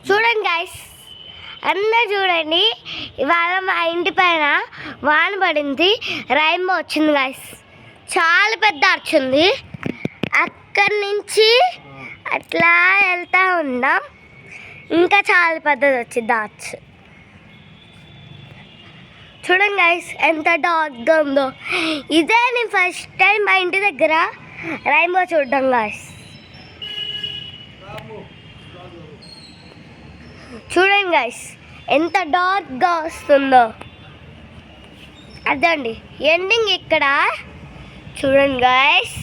చూడండి గైస్, అందరు చూడండి. ఇవాళ మా ఇంటి పైన వాన పడింది, రైన్బో వచ్చింది గైస్. చాలా పెద్ద వచ్చింది. అక్కడి నుంచి అట్లా వెళ్తా ఉన్నాం, ఇంకా చాలా పెద్దది వచ్చింది ఆర్చ్. చూడండి గైస్ ఎంత డార్క్గా ఉందో. ఇదే నేను ఫస్ట్ టైం మా ఇంటి దగ్గర రైన్బో చూడడం గైస్. చూడండి గైస్ ఎంత డార్క్గా వస్తుందో. అదండి ఎండింగ్ ఇక్కడ. చూడండి గైస్,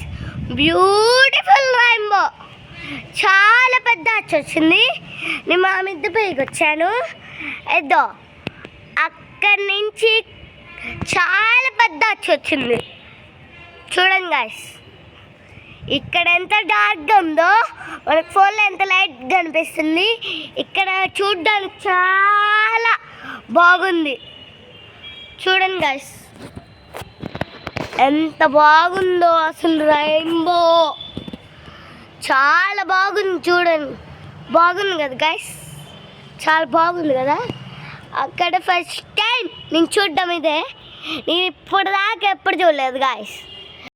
బ్యూటిఫుల్ రైన్బో. చాలా పెద్ద అచ్చు వచ్చింది. నేను మా మిద్దె పైకి వచ్చాను. ఏదో అక్కడి నుంచి చాలా పెద్ద అచ్చు వచ్చింది. చూడండి గైస్, ఇక్కడ ఎంత డార్క్గా ఉందో మనకు ఫోన్లో ఎంత లైట్ కనిపిస్తుంది. ఇక్కడ చూడడానికి చాలా బాగుంది. చూడండి గైస్ ఎంత బాగుందో అసలు రైన్బో. చాలా బాగుంది. చూడండి, బాగుంది కదా గైస్, చాలా బాగుంది కదా. అక్కడ ఫస్ట్ టైం నేను చూడడం ఇదే. నేను ఇప్పుడు దాకా ఎప్పుడు చూడలేదు గాయస్.